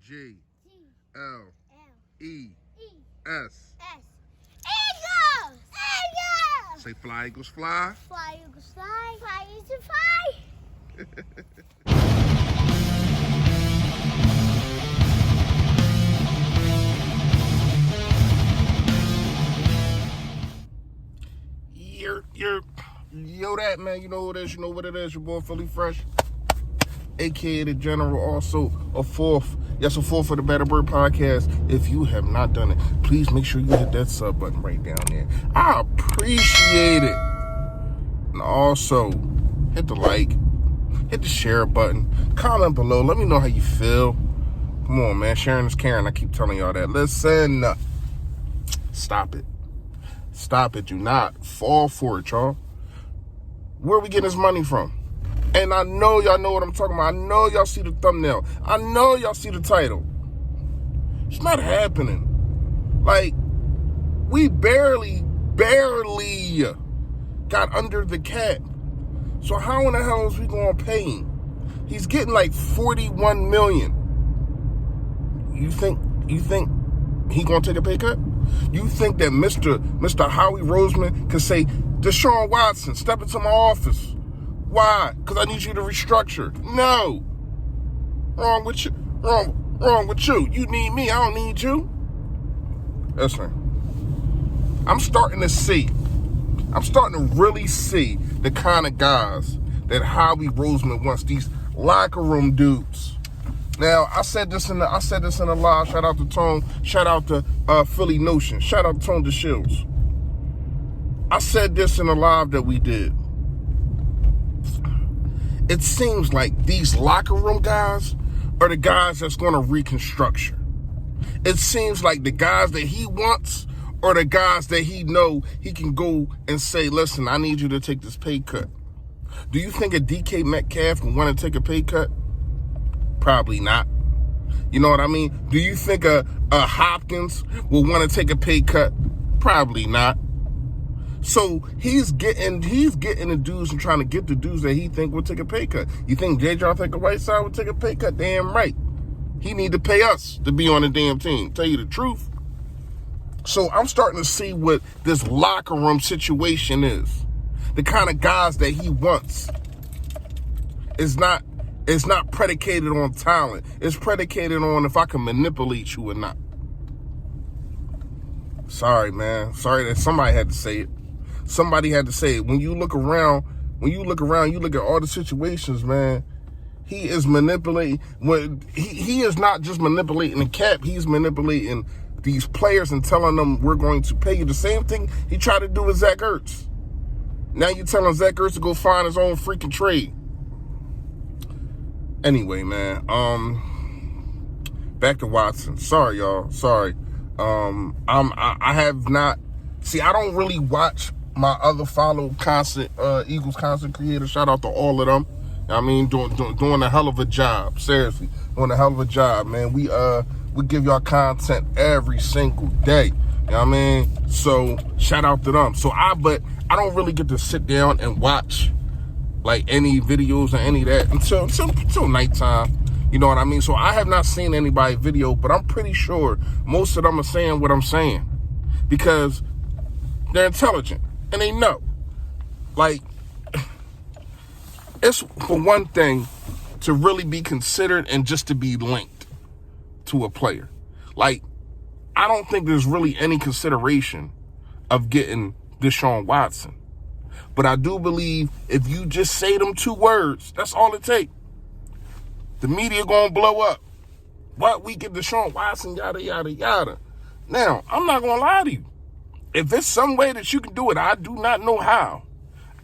G G L L E E S. S. Eagles! Eagles! Say fly, Eagles, fly. Fly, Eagles, fly. Fly, Eagles, fly. Yo, that man, you know who it is, you know what it is, your boy Philly Fresh, aka the General, also a fourth for the Better Bird podcast. If you have not done it, please make sure you hit that sub button right down there. I appreciate it. And also, hit the like, hit the share button, comment below, let me know how you feel. Come on, man, sharing is caring. I keep telling y'all that. Listen, stop it. Stop it. Do not fall for it, y'all. Where are we getting this money from? And I know y'all know what I'm talking about. I know y'all see the thumbnail. I know y'all see the title. It's not happening. Like, we barely got under the cap. So how in the hell is we going to pay him? He's getting like $41 million. You think he going to take a pay cut? You think that Mr. Howie Roseman could say, Deshaun Waston, step into my office. Why? Because I need you to restructure. No. Wrong with you. Wrong with you. You need me. I don't need you. Listen. I'm starting to really see the kind of guys that Howie Roseman wants, these locker room dudes. Now, I said this in the live. Shout out to Tone. Shout out to Philly Notion. Shout out to Tone DeShields. I said this in the live that we did. It seems like these locker room guys are the guys that's going to reconstruction. It seems like the guys that he wants are the guys that he know he can go and say, listen, I need you to take this pay cut. Do you think a DK Metcalf would want to take a pay cut? Probably not. You know what I mean? Do you think a Hopkins will want to take a pay cut? Probably not. So he's getting the dudes and trying to get the dudes that he think would take a pay cut. You think J.J. Whiteside would take a pay cut? Damn right. He need to pay us to be on the damn team. Tell you the truth. So I'm starting to see what this locker room situation is. The kind of guys that he wants. It's not predicated on talent. It's predicated on if I can manipulate you or not. Sorry, man. Sorry that somebody had to say it. Somebody had to say it. When you look around, you look at all the situations, man. He is manipulating. He is not just manipulating the cap. He's manipulating these players and telling them we're going to pay you. The same thing he tried to do with Zach Ertz. Now you're telling Zach Ertz to go find his own freaking trade. Anyway, man. Back to Watson. Sorry, y'all. Sorry. I have not. See, I don't really watch my other Eagles content creators. Shout out to all of them. I mean, doing a hell of a job. Seriously, doing a hell of a job, man. We give y'all content every single day. You know what I mean? So shout out to them. But I don't really get to sit down and watch like any videos or any of that until nighttime. You know what I mean? So I have not seen anybody's video, but I'm pretty sure most of them are saying what I'm saying because they're intelligent and they know. Like, it's for one thing to really be considered and just to be linked to a player. Like, I don't think there's really any consideration of getting Deshaun Watson. But I do believe if you just say them two words, that's all it takes. The media gonna blow up. What, we get Deshaun Watson, yada, yada, yada. Now, I'm not gonna lie to you. If there's some way that you can do it, I do not know how.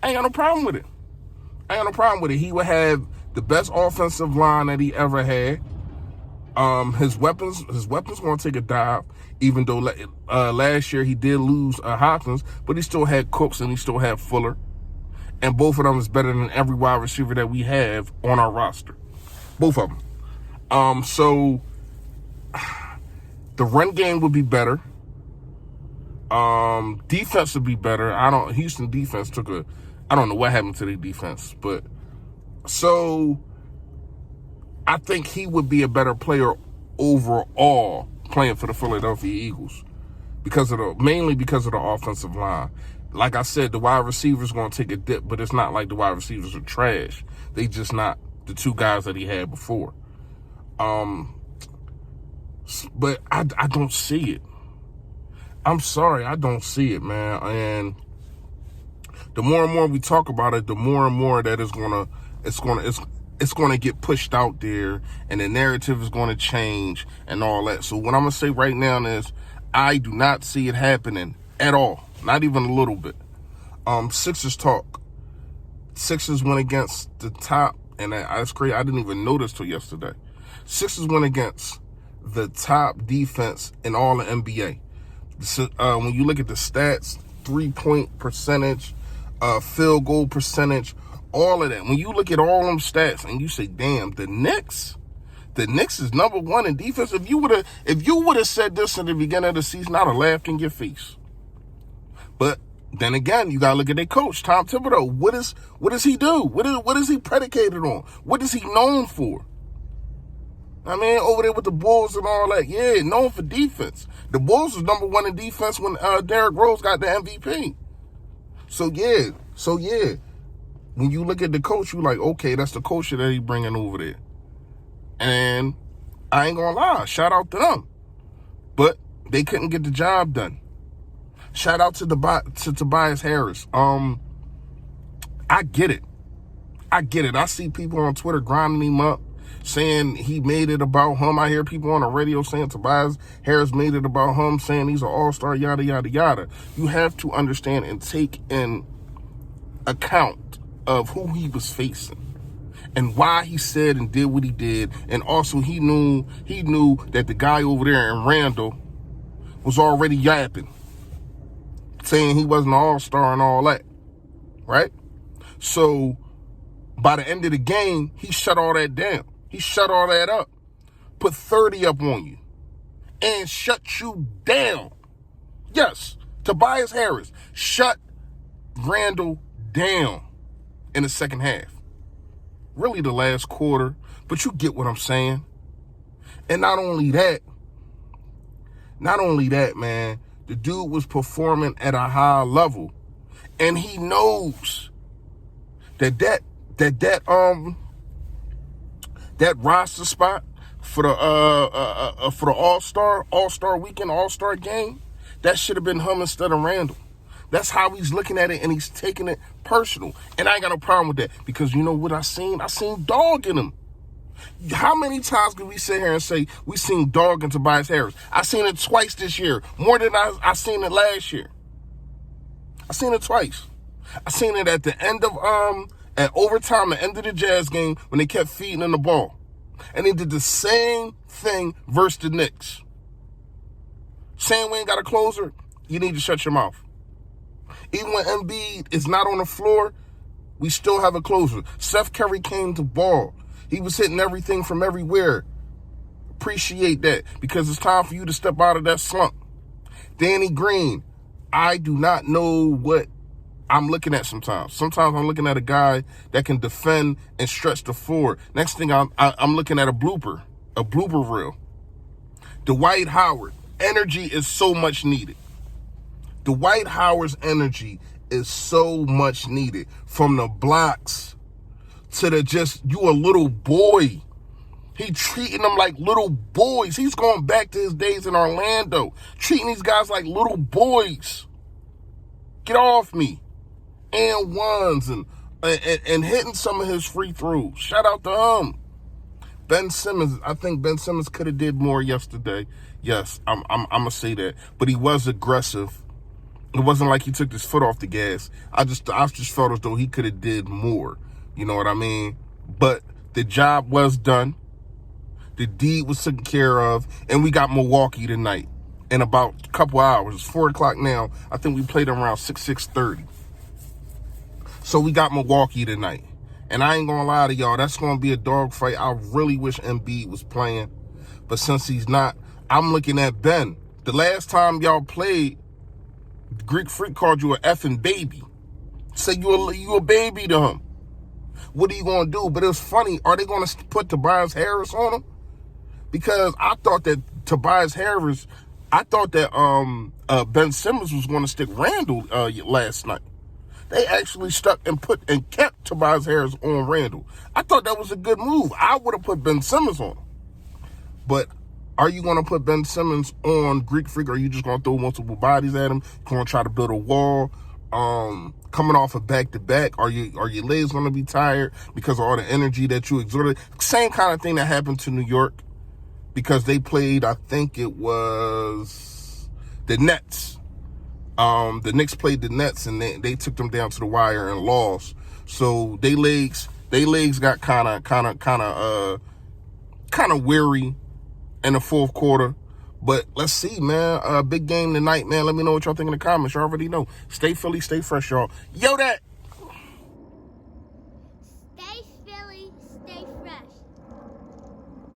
I ain't got no problem with it. He would have the best offensive line that he ever had. His weapons gonna take a dive, even though last year he did lose Hopkins, but he still had Cooks and he still had Fuller. And both of them is better than every wide receiver that we have on our roster. Both of them. So the run game would be better. Defense would be better. Houston defense I don't know what happened to their defense, but so I think he would be a better player overall playing for the Philadelphia Eagles mainly because of the offensive line. Like I said, the wide receivers going to take a dip, but it's not like the wide receivers are trash. They just not the two guys that he had before. But I don't see it. I'm sorry, I don't see it, man. And the more and more we talk about it, the more and more that it's gonna get pushed out there, and the narrative is gonna change and all that. So what I'm gonna say right now is, I do not see it happening at all, not even a little bit. Sixers talk. Sixers went against the top, and that's crazy. I didn't even notice till yesterday. Sixers went against the top defense in all the NBA. So, when you look at the stats, 3-point percentage, field goal percentage, all of that. When you look at all them stats and you say, damn, the Knicks is number one in defense. If you would have said this in the beginning of the season, I'd have laughed in your face. But then again, you gotta look at their coach, Tom Thibodeau. What does he do? What is he predicated on? What is he known for? I mean, over there with the Bulls and all that, yeah, known for defense. The Bulls was number one in defense when Derrick Rose got the MVP. So yeah. When you look at the coach, you're like, okay, that's the coach that he bringing over there. And I ain't gonna lie, shout out to them. But they couldn't get the job done. Shout out to Tobias Harris. I get it. I see people on Twitter grinding him up, saying he made it about him. I hear people on the radio saying Tobias Harris made it about him, saying he's an all-star, yada, yada, yada. You have to understand and take in account of who he was facing and why he said and did what he did. And also he knew that the guy over there in Randall was already yapping, saying he wasn't an all-star and all that, right? So by the end of the game, he shut all that down. He shut all that up, put 30 up on you, and shut you down. Yes, Tobias Harris shut Randall down in the second half. Really the last quarter, but you get what I'm saying. And not only that, man, the dude was performing at a high level, and he knows that roster spot for the All-Star weekend, All-Star game, that should have been him instead of Randall. That's how he's looking at it, and he's taking it personal. And I ain't got no problem with that, because you know what I seen? I seen dog in him. How many times can we sit here and say we seen dog in Tobias Harris? I seen it twice this year, more than I seen it last year. I seen it twice. I seen it at the end of at overtime, the end of the Jazz game, when they kept feeding him the ball. And they did the same thing versus the Knicks. Saying we ain't got a closer, you need to shut your mouth. Even when Embiid is not on the floor, we still have a closer. Steph Curry came to ball. He was hitting everything from everywhere. Appreciate that, because it's time for you to step out of that slump. Danny Green, I do not know what I'm looking at sometimes. Sometimes I'm looking at a guy that can defend and stretch the floor. Next thing I'm looking at a blooper reel. Dwight Howard, energy is so much needed. Dwight Howard's energy is so much needed. From the blocks to the just, you a little boy. He treating them like little boys. He's going back to his days in Orlando, treating these guys like little boys. Get off me. And ones and hitting some of his free throws. Shout out to him. Ben Simmons, I think Ben Simmons could have did more yesterday. Yes, I'm gonna say that. But he was aggressive. It wasn't like he took his foot off the gas. I just felt as though he could have did more. You know what I mean? But the job was done. The deed was taken care of, and we got Milwaukee tonight in about a couple hours. It's 4 o'clock now. I think we played around 6:30. So we got Milwaukee tonight. And I ain't gonna lie to y'all, that's gonna be a dogfight. I really wish Embiid was playing. But since he's not, I'm looking at Ben. The last time y'all played, Greek Freak called you an effing baby. Said you a baby to him. What are you gonna do? But it was funny. Are they gonna put Tobias Harris on him? because I thought that Tobias Harris, I thought that Ben Simmons was going to stick Randall last night. They actually stuck and kept Tobias Harris on Randall. I thought that was a good move. I would have put Ben Simmons on him. But are you going to put Ben Simmons on Greek Freak, or are you just going to throw multiple bodies at him? You're going to try to build a wall? Coming off a back-to-back, are your legs going to be tired because of all the energy that you exerted? Same kind of thing that happened to New York, because they played, I think it was the Nets. The Knicks played the Nets, and they took them down to the wire and lost. So they legs got kind of weary in the fourth quarter. But let's see, man. Big game tonight, man. Let me know what y'all think in the comments. You already know. Stay Philly, stay fresh, y'all. Yo, that.